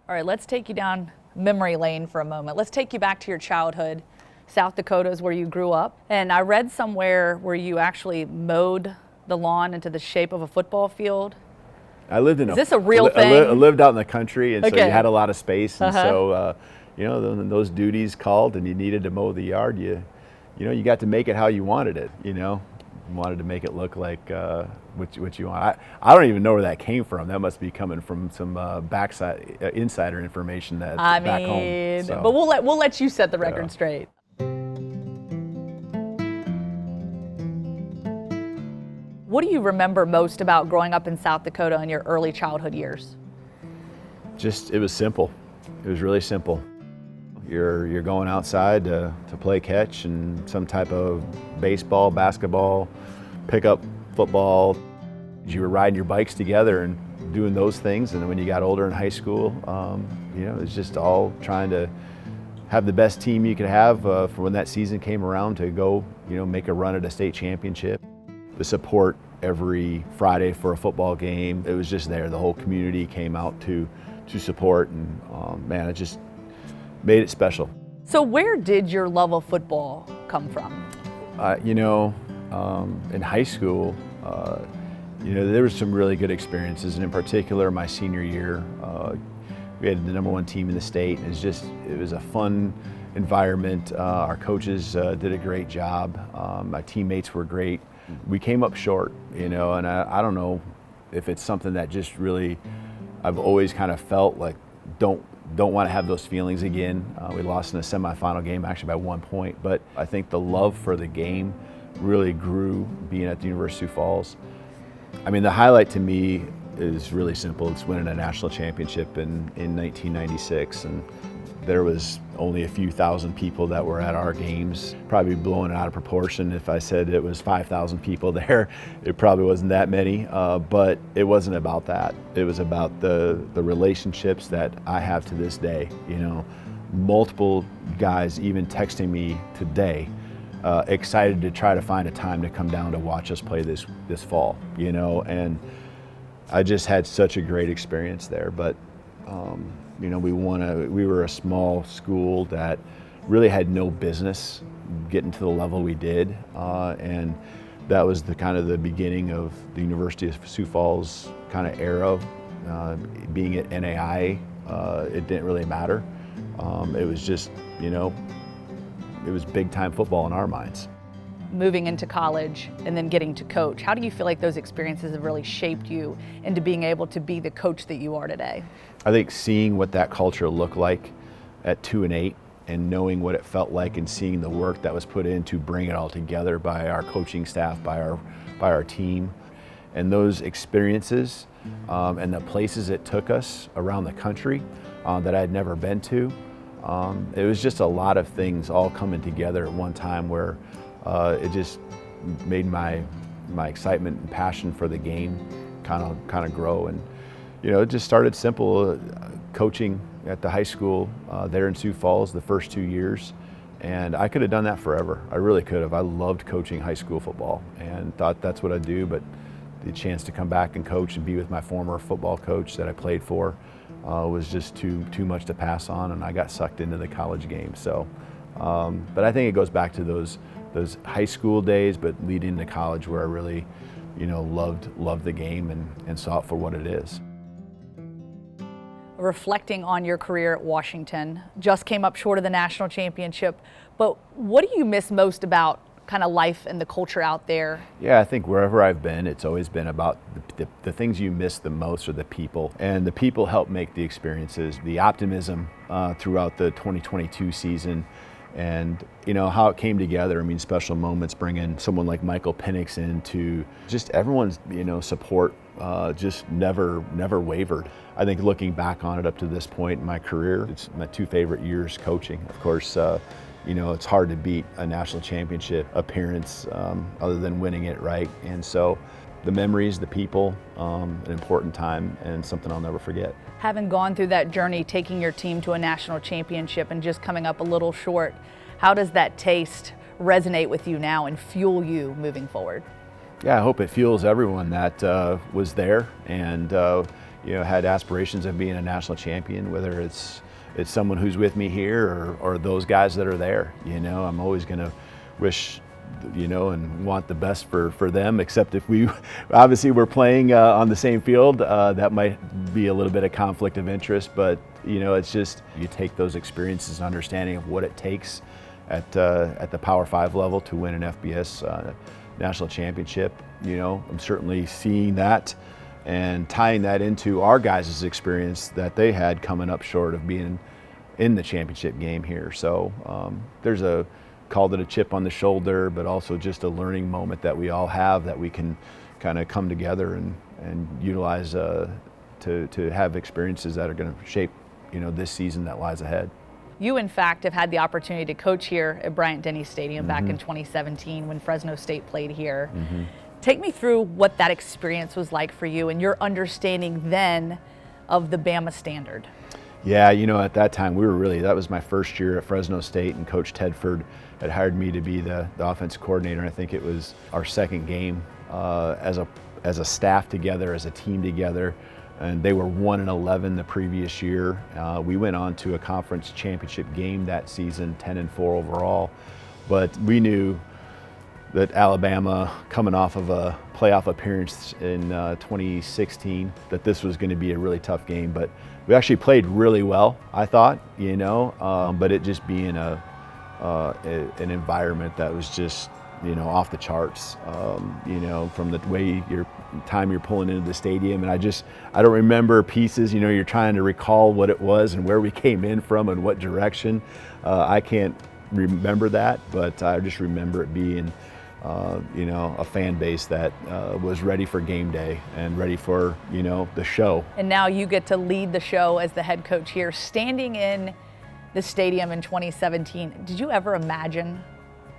All right, let's take you down memory lane for a moment. Let's take you back to your childhood. South Dakota is where you grew up. And I read somewhere where you actually mowed the lawn into the shape of a football field. Is this a real thing? I lived out in the country, and so Okay. you had a lot of space. And so, when those duties called and you needed to mow the yard, you got to make it how you wanted it, You wanted to make it look like what you want. I don't even know where that came from. That must be coming from some insider information that's back home. So, but we'll let you set the record straight. What do you remember most about growing up in South Dakota in your early childhood years? It was simple. It was really simple. You're going outside to play catch and some type of baseball, basketball, pickup football. You were riding your bikes together and doing those things. And then when you got older in high school, it was just all trying to have the best team you could have for when that season came around to go, make a run at a state championship. The support every Friday for a football game, it was just there. The whole community came out to support, and it just made it special. So where did your love of football come from? In high school, there were some really good experiences, and in particular, my senior year, we had the #1 team in the state. It was a fun environment. Our coaches did a great job. My teammates were great. We came up short, and I don't know if it's something that just really, I've always kind of felt like don't want to have those feelings again. We lost in a semifinal game actually by 1 point, but I think the love for the game really grew being at the University of Sioux Falls. I mean, the highlight to me is really simple. It's winning a national championship in 1996, and there was only a few thousand people that were at our games. Probably blowing it out of proportion. If I said it was 5,000 people there, it probably wasn't that many, but it wasn't about that. It was about the relationships that I have to this day. Multiple guys even texting me today, excited to try to find a time to come down to watch us play this fall, and I just had such a great experience there. But we were a small school that really had no business getting to the level we did, and that was the beginning of the University of Sioux Falls kind of era. Being at NAI, it didn't really matter. It was just, it was big time football in our minds. Moving into college and then getting to coach, how do you feel like those experiences have really shaped you into being able to be the coach that you are today? I think seeing what that culture looked like at 2-8 and knowing what it felt like and seeing the work that was put in to bring it all together by our coaching staff, by our team, and those experiences and the places it took us around the country that I had never been to. It was just a lot of things all coming together at one time where it just made my excitement and passion for the game kind of grow. And it just started simple, coaching at the high school there in Sioux Falls the first 2 years, and I could have done that forever. I really could have. I loved coaching high school football and thought that's what I'd do, but the chance to come back and coach and be with my former football coach that I played for was just too much to pass on, and I got sucked into the college game. So, but I think it goes back to those high school days, but leading into college where I really, loved the game and saw it for what it is. Reflecting on your career at Washington, just came up short of the national championship, but what do you miss most about kind of life and the culture out there? Yeah, I think wherever I've been, it's always been about the things you miss the most are the people, and the people help make the experiences, the optimism throughout the 2022 season. And how it came together. I mean, special moments, bringing someone like Michael Penix in to just everyone's support just never wavered. I think looking back on it up to this point in my career, it's my 2 favorite years coaching. Of course, it's hard to beat a national championship appearance other than winning it, right? And so the memories, the people, an important time and something I'll never forget. Having gone through that journey, taking your team to a national championship and just coming up a little short, how does that taste resonate with you now and fuel you moving forward? Yeah, I hope it fuels everyone that was there and had aspirations of being a national champion, whether it's someone who's with me here or those guys that are there. I'm always going to wish, and want the best for them, except if we obviously we're playing on the same field, that might be a little bit of conflict of interest, but it's just, you take those experiences and understanding of what it takes at the Power 5 level to win an FBS national championship. I'm certainly seeing that and tying that into our guys' experience that they had coming up short of being in the championship game here. So there's called it a chip on the shoulder, but also just a learning moment that we all have that we can kind of come together and utilize to have experiences that are going to shape this season that lies ahead. You, in fact, have had the opportunity to coach here at Bryant-Denny Stadium back in 2017 when Fresno State played here. Take me through what that experience was like for you and your understanding then of the Bama standard. Yeah, at that time that was my first year at Fresno State, and Coach Tedford had hired me to be the offensive coordinator. And I think it was our second game as a staff together, as a team together. And they were 1-11 the previous year. We went on to a conference championship game that season, 10-4 overall. But we knew that Alabama, coming off of a playoff appearance in 2016, that this was going to be a really tough game. But we actually played really well, I thought, but it just being an environment that was just, off the charts, from the way you're pulling into the stadium. And I don't remember pieces, you're trying to recall what it was and where we came in from and what direction. I can't remember that, but I just remember it being, a fan base that was ready for game day and ready for, the show. And now you get to lead the show as the head coach here, standing in the stadium in 2017. Did you ever imagine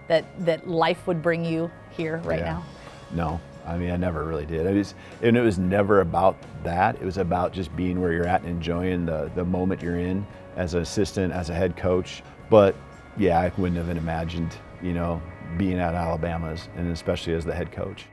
that life would bring you here now? No, I never really did. It was never about that. It was about just being where you're at and enjoying the moment you're in as an assistant, as a head coach. But yeah, I wouldn't have imagined, being at Alabama's, and especially as the head coach.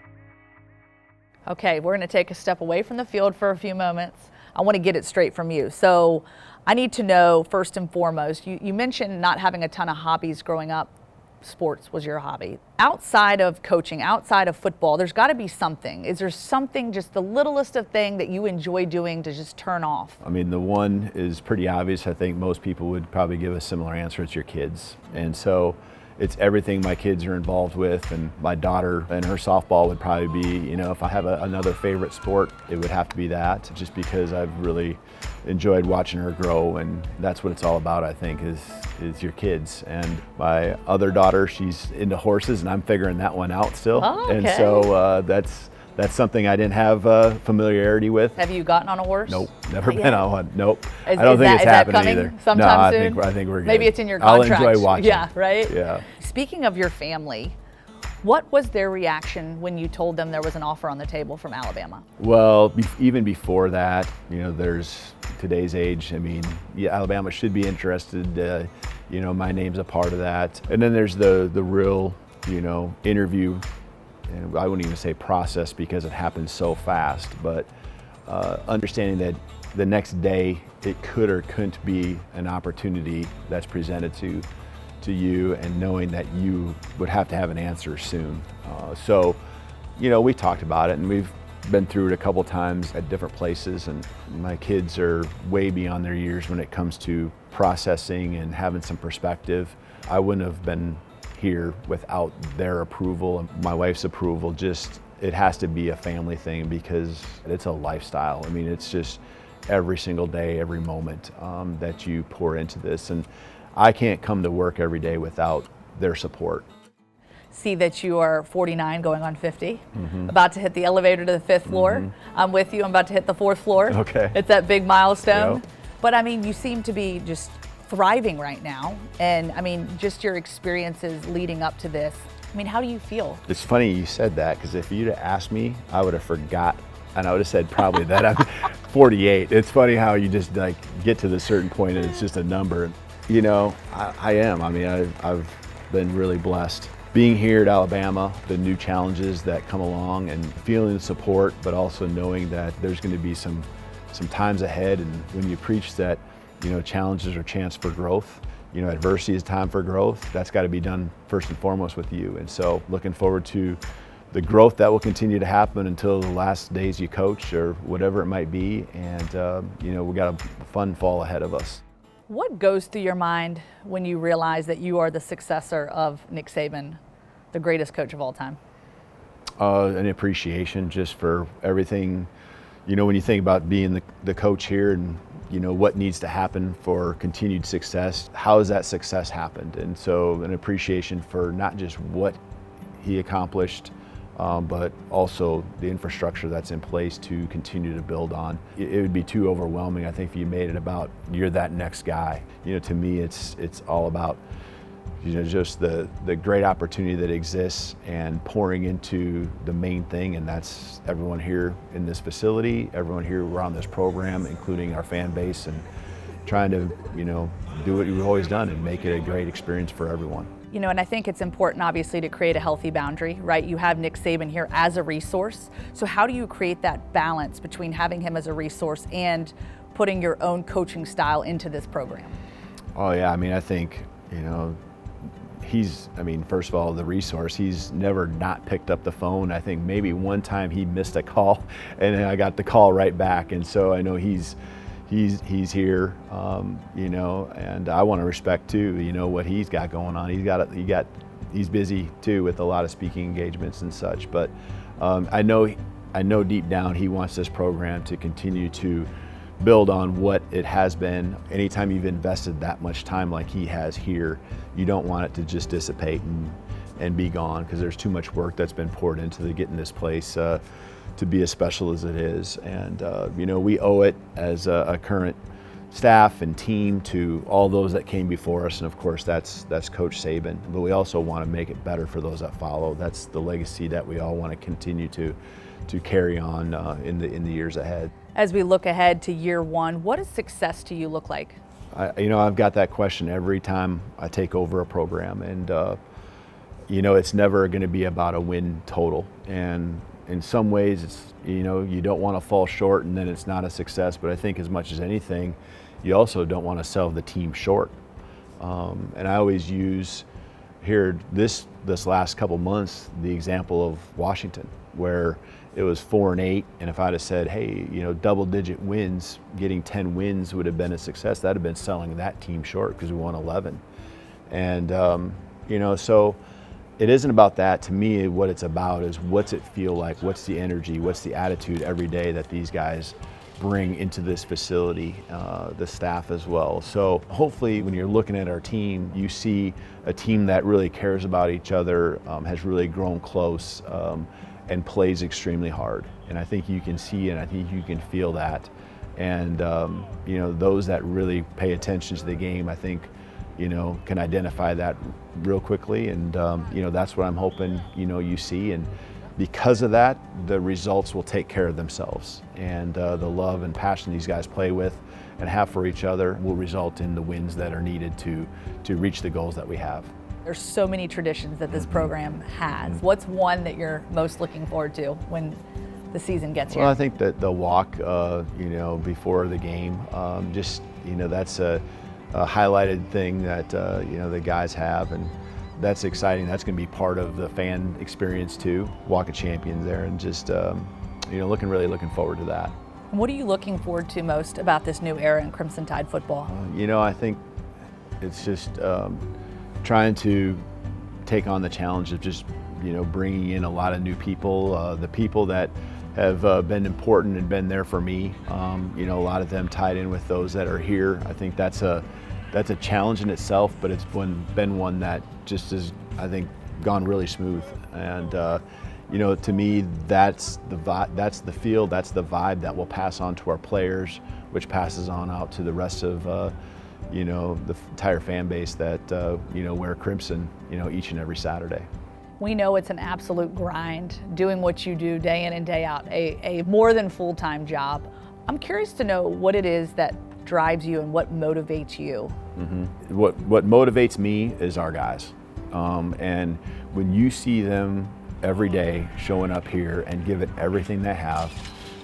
Okay, we're going to take a step away from the field for a few moments. I want to get it straight from you. So I need to know, first and foremost, you mentioned not having a ton of hobbies growing up. Sports was your hobby. Outside of coaching, outside of football, there's got to be something. Is there something, just the littlest of thing that you enjoy doing to just turn off? The one is pretty obvious. I think most people would probably give a similar answer. It's your kids. And so it's everything my kids are involved with, and my daughter and her softball would probably be, if I have another favorite sport, it would have to be that, just because I've really enjoyed watching her grow, and that's what it's all about, I think, is your kids. And my other daughter, she's into horses, and I'm figuring that one out still. Oh, okay. And so that's something I didn't have familiarity with. Have you gotten on a horse? Nope, never been on one. Nope. I don't think it's happening either. Sometime soon? No, I think we're good. Maybe it's in your contract. I'll enjoy watching. Yeah, right? Yeah. Speaking of your family, what was their reaction when you told them there was an offer on the table from Alabama? Well, even before that, there's today's age. Alabama should be interested. My name's a part of that. And then there's the real, interview. And I wouldn't even say process because it happens so fast, but understanding that the next day it could or couldn't be an opportunity that's presented to you, and knowing that you would have to have an answer soon. So we talked about it, and we've been through it a couple times at different places, and my kids are way beyond their years when it comes to processing and having some perspective. I wouldn't have been here without their approval and my wife's approval. It has to be a family thing because it's a lifestyle. It's just every single day, every moment that you pour into this. And I can't come to work every day without their support. See that you are 49 going on 50, about to hit the elevator to the 5th floor. I'm with you, I'm about to hit the 4th floor. Okay. It's that big milestone. Yep. But you seem to be just thriving right now. And just your experiences leading up to this. How do you feel? It's funny you said that, because if you'd have asked me, I would have forgot. And I would have said probably that I'm 48. It's funny how you just get to the certain point and it's just a number. I am. I've been really blessed. Being here at Alabama, the new challenges that come along and feeling the support, but also knowing that there's going to be some some times ahead, and when you preach that, challenges are a chance for growth, adversity is time for growth, that's got to be done first and foremost with you. And so looking forward to the growth that will continue to happen until the last days you coach or whatever it might be. And, we got a fun fall ahead of us. What goes through your mind when you realize that you are the successor of Nick Saban, the greatest coach of all time? An appreciation just for everything, when you think about being the coach here and, what needs to happen for continued success, how has that success happened? And so an appreciation for not just what he accomplished, but also the infrastructure that's in place to continue to build on. It would be too overwhelming, I think, if you made it about you're that next guy. To me, it's all about just the great opportunity that exists and pouring into the main thing, and that's everyone here in this facility, everyone here around this program, including our fan base, and trying to do what you've always done and make it a great experience for everyone. And I think it's important, obviously, to create a healthy boundary, right? You have Nick Saban here as a resource. So how do you create that balance between having him as a resource and putting your own coaching style into this program? Oh yeah, I think, first of all, the resource, he's never not picked up the phone. I think maybe one time he missed a call and I got the call right back. And so I know he's here, and I want to respect too, what he's got going on. He's busy too with a lot of speaking engagements and such. But I know deep down he wants this program to continue to build on what it has been. Anytime you've invested that much time like he has here, you don't want it to just dissipate and be gone, because there's too much work that's been poured into getting this place to be as special as it is. And we owe it as a current staff and team to all those that came before us, and of course that's Coach Saban. But we also want to make it better for those that follow. That's the legacy that we all want to continue to carry on in the years ahead. As we look ahead to year one, what does success to you look like? I've got that question every time I take over a program, and it's never going to be about a win total. And in some ways, it's you don't want to fall short, and then it's not a success. But I think as much as anything, you also don't want to sell the team short. And I always use here this last couple months the example of Washington, where it was 4-8, and if I'd have said, hey, double-digit wins, getting 10 wins would have been a success, that'd have been selling that team short because we won 11. And so it isn't about that. To me, what it's about is what's it feel like, what's the energy, what's the attitude every day that these guys bring into this facility, the staff as well. So hopefully when you're looking at our team, you see a team that really cares about each other, has really grown close, and plays extremely hard. And I think you can see and I think you can feel that. And those that really pay attention to the game, I think, can identify that real quickly. And that's what I'm hoping you see. And because of that, the results will take care of themselves. And the love and passion these guys play with and have for each other will result in the wins that are needed to reach the goals that we have. There's so many traditions that this program has. What's one that you're most looking forward to when the season gets here? Well, I think that the walk, before the game, that's a highlighted thing that, the guys have, and that's exciting. That's going to be part of the fan experience too. Walk of Champions there, and just, really looking forward to that. What are you looking forward to most about this new era in Crimson Tide football? I think it's just trying to take on the challenge of just, bringing in a lot of new people, the people that have been important and been there for me. A lot of them tied in with those that are here. I think that's a challenge in itself, but it's been one that just has, I think, gone really smooth. And to me, that's the field, that's the vibe that will pass on to our players, which passes on out to the rest of the entire fan base that wear crimson each and every Saturday. We know it's an absolute grind doing what you do day in and day out, a more than full-time job. I'm curious to know what it is that drives you and what motivates you. Mm-hmm. What motivates me is our guys. And when you see them every day showing up here and give it everything they have,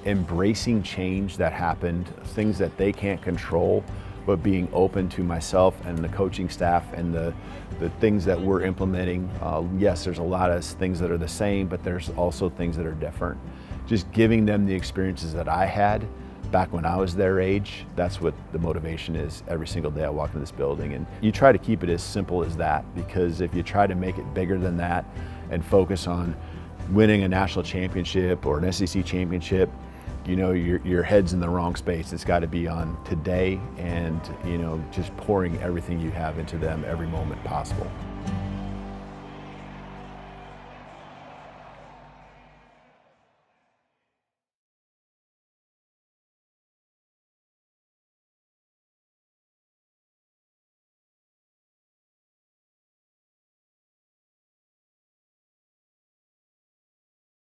embracing change that happened, things that they can't control, but being open to myself and the coaching staff and the things that we're implementing. Yes, there's a lot of things that are the same, but there's also things that are different. Just giving them the experiences that I had back when I was their age, that's what the motivation is every single day I walk into this building. And you try to keep it as simple as that, because if you try to make it bigger than that and focus on winning a national championship or an SEC championship, you know, your head's in the wrong space. It's got to be on today and, you know, just pouring everything you have into them every moment possible.